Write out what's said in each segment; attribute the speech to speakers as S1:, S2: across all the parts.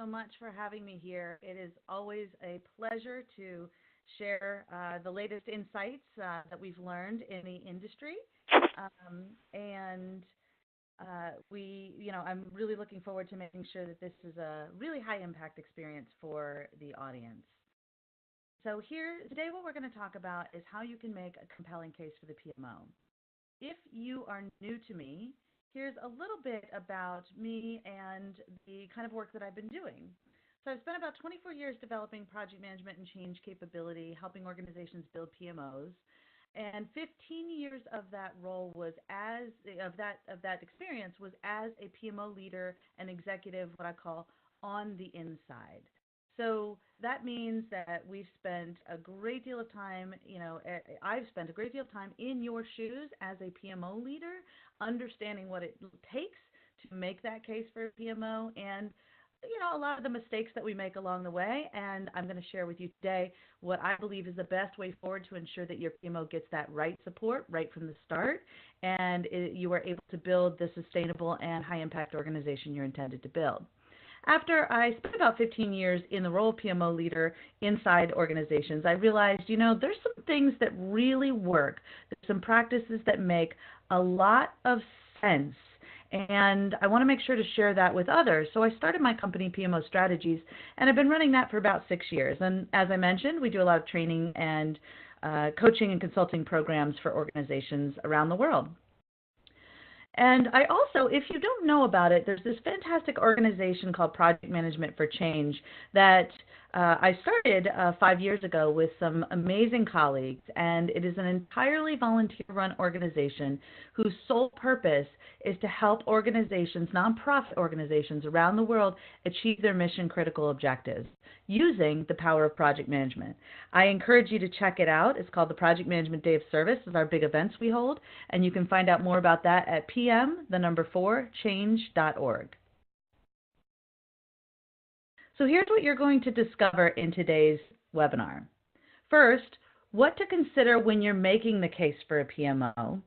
S1: so much for having me here. It is always a pleasure to share the latest insights that we've learned in the industry. And I'm really looking forward to making sure that this is a really high impact experience for the audience. So here today, what we're going to talk about is how you can make a compelling case for the PMO. If you are new to me, here's a little bit about me and the kind of work that I've been doing. So I've spent about 24 years developing project management and change capability, helping organizations build PMOs. And 15 years of that role was of that experience was as a PMO leader and executive, what I call on the inside. So that means that we've spent a great deal of time, I've spent a great deal of time in your shoes as a PMO leader, understanding what it takes to make that case for a PMO and, a lot of the mistakes that we make along the way. And I'm going to share with you today what I believe is the best way forward to ensure that your PMO gets that right support right from the start and you are able to build the sustainable and high impact organization you're intended to build. After I spent about 15 years in the role of PMO leader inside organizations, I realized, there's some things that really work. There's some practices that make a lot of sense, and I want to make sure to share that with others. So I started my company, PMO Strategies, and I've been running that for about 6 years. And as I mentioned, we do a lot of training and coaching and consulting programs for organizations around the world. And I also, if you don't know about it, there's this fantastic organization called Project Management for Change that I started 5 years ago with some amazing colleagues, and it is an entirely volunteer-run organization whose sole purpose is to help organizations, nonprofit organizations around the world, achieve their mission-critical objectives using the power of project management. I encourage you to check it out. It's called the Project Management Day of Service. It's our big events we hold, and you can find out more about that at pm4change.org. So here's what you're going to discover in today's webinar. First, what to consider when you're making the case for a PMO,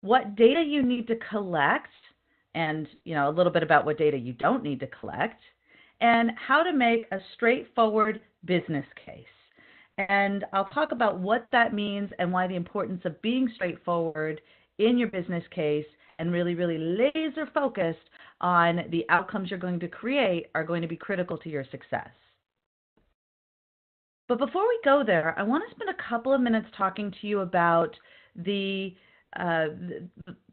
S1: what data you need to collect, and a little bit about what data you don't need to collect, and how to make a straightforward business case. And I'll talk about what that means and why the importance of being straightforward in your business case and really, really laser focused on the outcomes you're going to create are going to be critical to your success. But before we go there, I want to spend a couple of minutes talking to you about the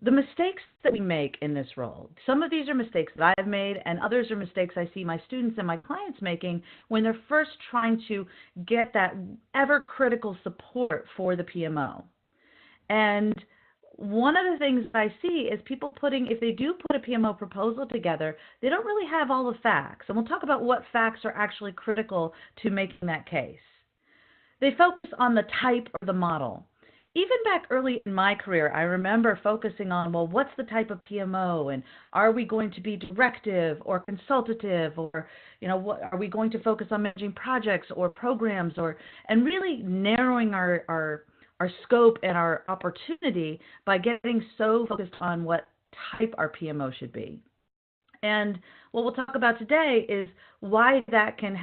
S1: mistakes that we make in this role. Some of these are mistakes that I've made, and others are mistakes I see my students and my clients making when they're first trying to get that ever-critical support for the PMO. And one of the things I see is people if they do put a PMO proposal together, they don't really have all the facts. And we'll talk about what facts are actually critical to making that case. They focus on the type or the model. Even back early in my career, I remember focusing on, well, what's the type of PMO, and are we going to be directive or consultative, or what are we going to focus on managing projects or programs, and really narrowing our scope and our opportunity by getting so focused on what type our PMO should be. And what we'll talk about today is why that can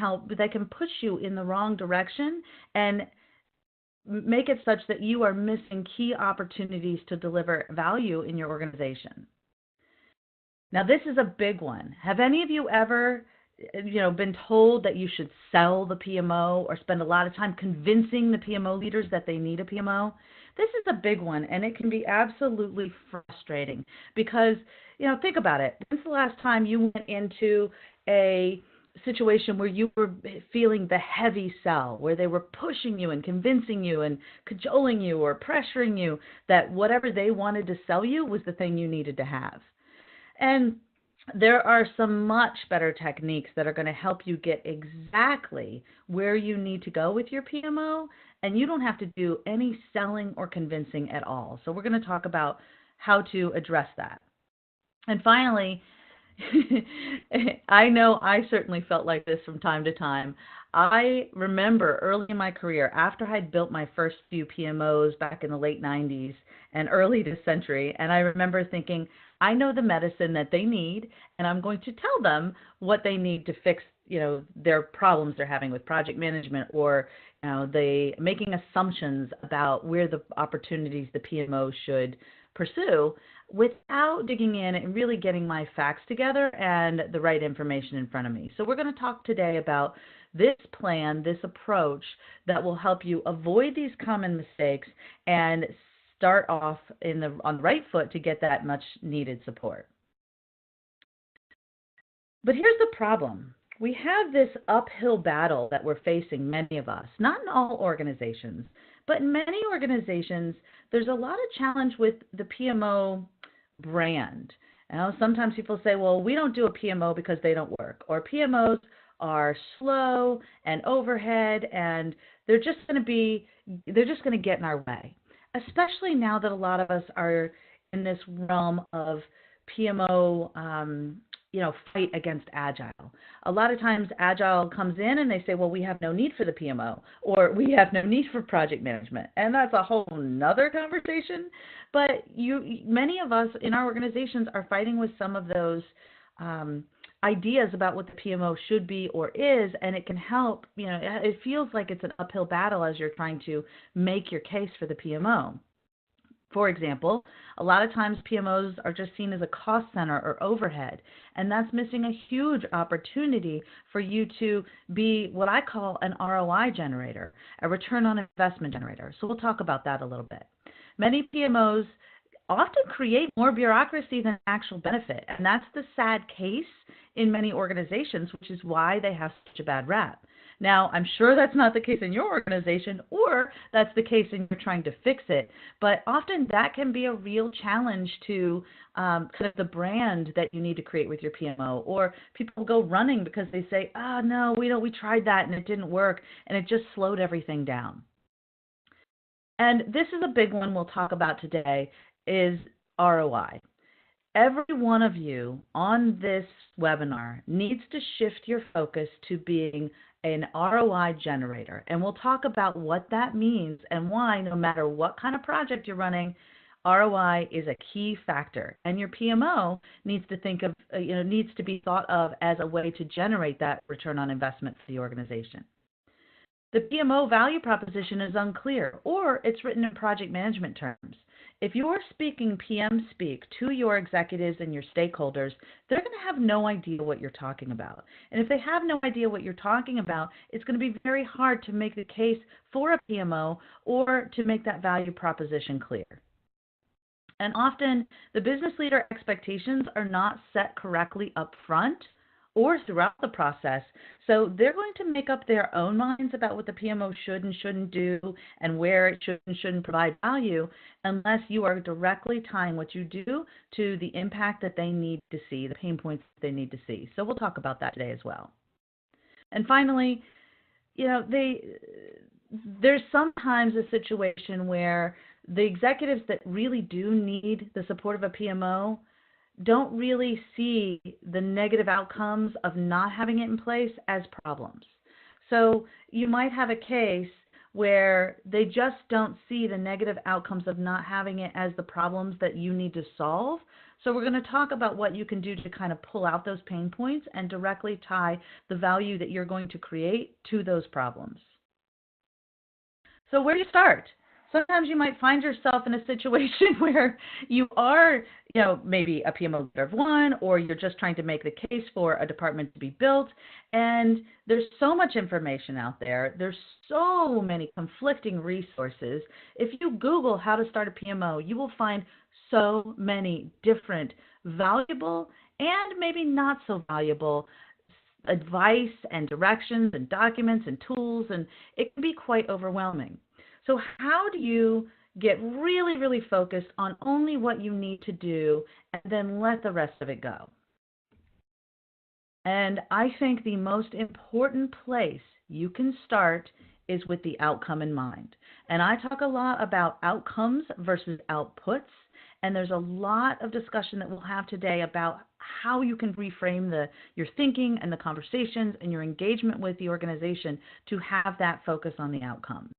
S1: push you in the wrong direction and make it such that you are missing key opportunities to deliver value in your organization. Now, this is a big one. Have any of you ever been told that you should sell the PMO or spend a lot of time convincing the PMO leaders that they need a PMO? This is a big one, and it can be absolutely frustrating because, think about it. When's the last time you went into a situation where you were feeling the heavy sell, where they were pushing you and convincing you and cajoling you or pressuring you that whatever they wanted to sell you was the thing you needed to have? And there are some much better techniques that are going to help you get exactly where you need to go with your PMO, and you don't have to do any selling or convincing at all. So we're going to talk about how to address that. And finally, I know I certainly felt like this from time to time. I remember early in my career, after I'd built my first few PMOs back in the late 90s and early this century, and I remember thinking, I know the medicine that they need, and I'm going to tell them what they need to fix, their problems they're having with project management, or they making assumptions about where the opportunities the PMO should pursue without digging in and really getting my facts together and the right information in front of me. So we're going to talk today about this plan, this approach that will help you avoid these common mistakes and start off on the right foot to get that much needed support. But here's the problem. We have this uphill battle that we're facing, many of us, not in all organizations, but in many organizations, there's a lot of challenge with the PMO brand. Sometimes people say, well, we don't do a PMO because they don't work, or PMOs are slow and overhead, and they're just going to get in our way, especially now that a lot of us are in this realm of PMO, fight against Agile. A lot of times Agile comes in and they say, well, we have no need for the PMO, or we have no need for project management. And that's a whole nother conversation. But many of us in our organizations are fighting with some of those ideas about what the PMO should be or is, and it can help, it feels like it's an uphill battle as you're trying to make your case for the PMO. For example, a lot of times PMOs are just seen as a cost center or overhead, and that's missing a huge opportunity for you to be what I call an ROI generator, a return on investment generator. So we'll talk about that a little bit. Many PMOs often create more bureaucracy than actual benefit, and that's the sad case in many organizations, which is why they have such a bad rap. Now, I'm sure that's not the case in your organization, or that's the case and you're trying to fix it, but often that can be a real challenge to kind of the brand that you need to create with your PMO, or people go running because they say, oh, no, we tried that and it didn't work, and it just slowed everything down. And this is a big one we'll talk about today, is ROI. Every one of you on this webinar needs to shift your focus to being an ROI generator. And we'll talk about what that means and why, no matter what kind of project you're running, ROI is a key factor. And your PMO needs to be thought of as a way to generate that return on investment for the organization. The PMO value proposition is unclear, or it's written in project management terms. If you're speaking PM speak to your executives and your stakeholders, they're going to have no idea what you're talking about. And if they have no idea what you're talking about, it's going to be very hard to make the case for a PMO or to make that value proposition clear. And often, the business leader expectations are not set correctly up front or throughout the process. So they're going to make up their own minds about what the PMO should and shouldn't do and where it should and shouldn't provide value unless you are directly tying what you do to the impact that they need to see, the pain points that they need to see. So we'll talk about that today as well. And finally, there's sometimes a situation where the executives that really do need the support of a PMO don't really see the negative outcomes of not having it in place as problems. So you might have a case where they just don't see the negative outcomes of not having it as the problems that you need to solve. So we're going to talk about what you can do to kind of pull out those pain points and directly tie the value that you're going to create to those problems. So where do you start? Sometimes you might find yourself in a situation where you are, maybe a PMO leader of one, or you're just trying to make the case for a department to be built, and there's so much information out there. There's so many conflicting resources. If you Google how to start a PMO, you will find so many different valuable and maybe not so valuable advice and directions and documents and tools, and it can be quite overwhelming. So how do you get really, really focused on only what you need to do and then let the rest of it go? And I think the most important place you can start is with the outcome in mind. And I talk a lot about outcomes versus outputs. And there's a lot of discussion that we'll have today about how you can reframe your thinking and the conversations and your engagement with the organization to have that focus on the outcomes.